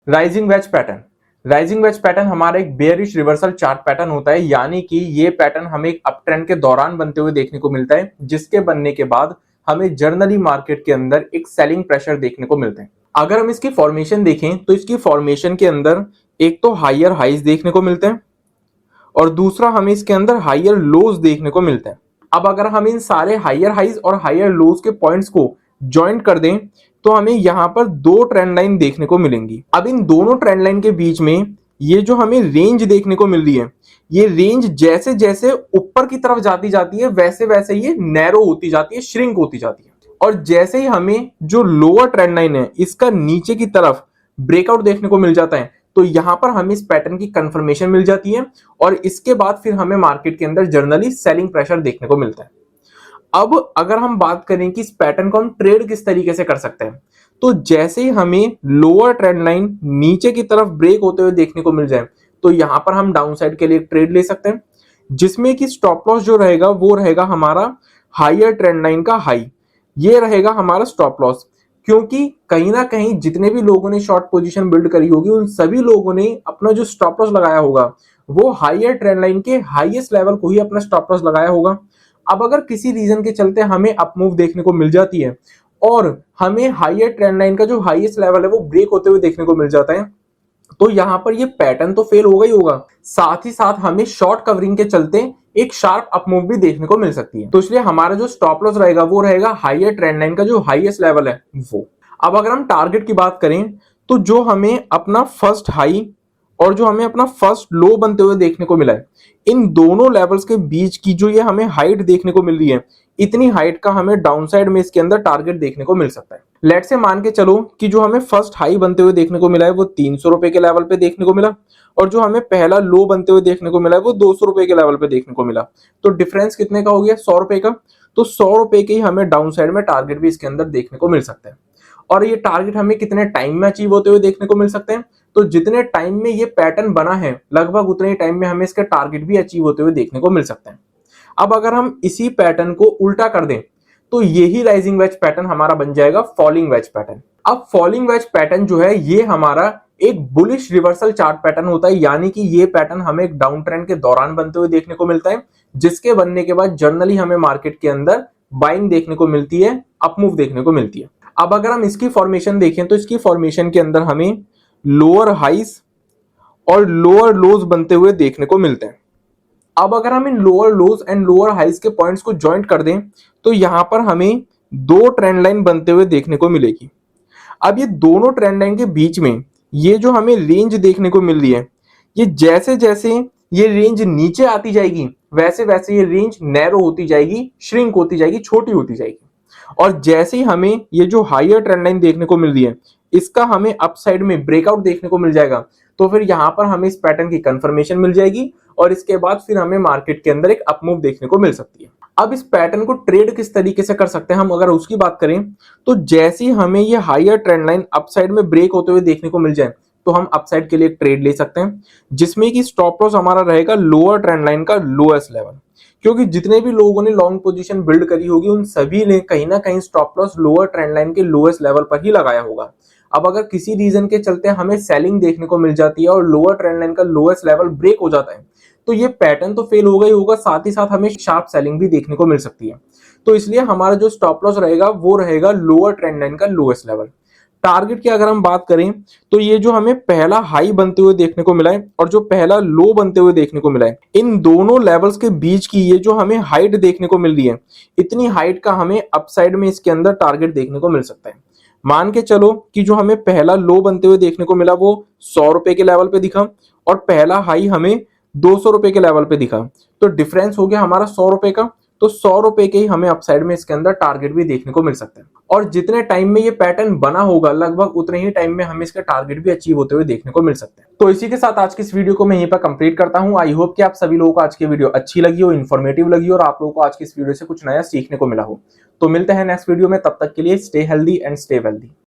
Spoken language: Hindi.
Rising veg pattern. Rising veg pattern हमारा एक बेयरिश रिवर्सल चार्ट पैटर्न होता है, यानी कि ये पैटर्न हमें एक अप ट्रेंड के दौरान बनते हुए देखने को मिलता है, जिसके बनने के बाद हमें जर्नली मार्केट के अंदर एक सेलिंग प्रेशर देखने को मिलता है। अगर हम इसकी फॉर्मेशन देखें तो इसकी फॉर्मेशन के अंदर एक तो हायर हाइज देखने को मिलते हैं और दूसरा हमें इसके अंदर हायर लोज देखने को मिलता है। अब अगर हम इन सारे हायर हाइज और हायर लोज के पॉइंट्स को ज्वाइंट कर दें तो हमें यहां पर दो ट्रेंड लाइन देखने को मिलेंगी। अब इन दोनों ट्रेंड लाइन के बीच में ये जो हमें रेंज देखने को मिल रही है, ये रेंज जैसे जैसे ऊपर की तरफ जाती है वैसे वैसे ये नैरो होती जाती है, श्रिंक होती जाती है। और जैसे ही हमें जो लोअर ट्रेंड लाइन है इसका नीचे की तरफ ब्रेकआउट देखने को मिल जाता है, तो यहां पर हमें इस पैटर्न की कंफर्मेशन मिल जाती है और इसके बाद फिर हमें मार्केट के अंदर जनरली सेलिंग प्रेशर देखने को मिलता है। अब अगर हम बात करें कि इस पैटर्न को हम ट्रेड किस तरीके से कर सकते हैं, तो जैसे ही हमें लोअर ट्रेंड लाइन नीचे की तरफ ब्रेक होते हुए देखने को मिल जाए, तो यहां पर हम डाउन साइड के लिए ट्रेड ले सकते हैं, जिसमें कि स्टॉप लॉस जो रहेगा वो रहेगा हमारा हायर ट्रेंड लाइन का हाई। ये रहेगा हमारा स्टॉप लॉस, क्योंकि कहीं ना कहीं जितने भी लोगों ने शॉर्ट पोजीशन बिल्ड करी होगी उन सभी लोगों ने अपना जो स्टॉप लॉस लगाया होगा वो हायर ट्रेंड लाइन के हाईएस्ट लेवल को ही अपना स्टॉप लॉस लगाया होगा। अब अगर किसी रीजन के चलते हमें अप मूव देखने को मिल जाती है और हमें हायर ट्रेंड लाइन का जो हाईएस्ट लेवल है वो ब्रेक होते हुए देखने को मिल जाता है, तो यहां पर ये पैटर्न तो फेल होगा ही होगा, साथ ही साथ हमें शॉर्ट कवरिंग के चलते एक शार्प अप मूव भी देखने को मिल सकती है। तो इसलिए हमारा जो स्टॉप लॉस रहेगा वो रहेगा हायर ट्रेंड लाइन का जो हाईएस्ट लेवल है वो। अब अगर हम टारगेट की बात करें तो जो हमें अपना फर्स्ट हाई और जो हमें अपना फर्स्ट लो बनते हुए देखने को मिला है, इन दोनों लेवल्स के बीच की जो ये हमें हाइट देखने को मिल रही है, इतनी हाइट का हमें डाउन साइड में इसके अंदर टारगेट देखने को मिल सकता है। लेट से मान के चलो कि जो हमें फर्स्ट हाई बनते हुए देखने को मिला है वो 300 रुपए के लेवल पे देखने को मिला और जो हमें पहला लो बनते हुए देखने को मिला है वो 200 रुपए के लेवल पे देखने को मिला। तो डिफरेंस कितने का हो गया? 100 रुपए का। तो 100 रुपए के ही हमें डाउन साइड में टारगेट भी इसके अंदर देखने को मिल सकता है। और ये टारगेट हमें कितने टाइम में अचीव होते हुए देखने को मिल सकते हैं? तो जितने टाइम में ये पैटर्न बना है लगभग उतने ही टाइम में हमें इसके टारगेट भी अचीव होते हुए देखने को मिल सकते हैं। अब अगर हम इसी पैटर्न को उल्टा कर दें तो यही राइजिंग वेज पैटर्न हमारा बन जाएगा फॉलिंग वेज पैटर्न। अब फॉलिंग वेज पैटर्न जो है ये हमारा एक बुलिश रिवर्सल चार्ट पैटर्न होता है, यानी कि ये पैटर्न हमें एक डाउन ट्रेंड के दौरान बनते हुए देखने को मिलता है, जिसके बनने के बाद जनरली हमें मार्केट के अंदर बाइंग देखने को मिलती है, अप मूव देखने को मिलती है। अब अगर हम इसकी फॉर्मेशन देखें तो इसकी फॉर्मेशन के अंदर हमें लोअर हाइज और लोअर लोज बनते हुए देखने को मिलते हैं। अब अगर हम इन lower lows and lower highs के पॉइंट्स को ज्वाइंट कर दें तो यहां पर हमें दो ट्रेंड लाइन बनते हुए देखने को मिलेगी। अब ये दोनों ट्रेंड लाइन के बीच में ये जो हमें रेंज देखने को मिल रही है, ये जैसे जैसे ये रेंज नीचे आती जाएगी वैसे वैसे ये रेंज नैरो होती जाएगी, श्रिंक होती जाएगी, छोटी होती जाएगी। और जैसे ही हमें ये जो हायर ट्रेंड लाइन देखने को मिल रही है इसका हमें अपसाइड में ब्रेकआउट देखने को मिल जाएगा, तो फिर यहां पर हमें इस पैटर्न की कंफर्मेशन मिल जाएगी और इसके बाद फिर हमें मार्केट के अंदर एक अप मूव देखने को मिल सकती है। अब इस पैटर्न को ट्रेड किस तरीके से कर सकते हैं हम अगर उसकी बात करें तो जैसे ही हमें ये हायर ट्रेंड लाइन अपसाइड में ब्रेक होते हुए देखने को मिल जाए तो हम अपसाइड के लिए एक ट्रेड ले सकते हैं, जिसमें कि स्टॉप लॉस हमारा रहेगा लोअर ट्रेंड लाइन का लोएस्ट लेवल, क्योंकि जितने भी लोगों ने लॉन्ग पोजीशन बिल्ड करी होगी उन सभी ने कहीं ना कहीं stop loss lower trend line के लोएस्ट लेवल पर ही लगाया होगा। अब अगर किसी रीजन के चलते हमें सेलिंग देखने को मिल जाती है और लोअर ट्रेंड लाइन का लोएस्ट लेवल ब्रेक हो जाता है तो ये पैटर्न तो फेल होगा ही होगा, साथ ही साथ हमें शार्प सेलिंग भी देखने को मिल सकती है। तो इसलिए हमारा जो स्टॉप लॉस रहेगा वो रहेगा लोअर ट्रेंड लाइन का लोएस्ट लेवल। टारगेट की अगर हम बात करें तो ये जो हमें पहला हाई बनते हुए देखने को मिला है और जो पहला लो बनते हुए देखने को मिला है, इन दोनों लेवल्स के बीच की ये जो हमें हाइट देखने को मिल रही है, इतनी हाइट का हमें अपसाइड में इसके अंदर टारगेट देखने को मिल सकता है। मान के चलो कि जो हमें पहला लो बनते हुए देखने को मिला वो 100 रुपए के लेवल पे दिखा और पहला हाई हमें 200 रुपए के लेवल पे दिखा, तो डिफरेंस हो गया हमारा 100 रुपए का। तो 100 रुपए के ही हमें अपसाइड में इसके अंदर टारगेट भी देखने को मिल सकता है और जितने टाइम में ये पैटर्न बना होगा लगभग उतने ही टाइम में हमें इसके टारगेट भी अचीव होते हुए देखने को मिल सकते हैं। तो इसी के साथ आज की इस वीडियो को मैं यहीं पर कंप्लीट करता हूं। आई होप कि आप सभी लोगों को आज की वीडियो अच्छी लगी हो, इन्फॉर्मेटिव लगी हो और आप लोगों को आज की इस वीडियो से कुछ नया सीखने को मिला हो। तो मिलते हैं नेक्स्ट वीडियो में, तब तक के लिए stay healthy and stay wealthy.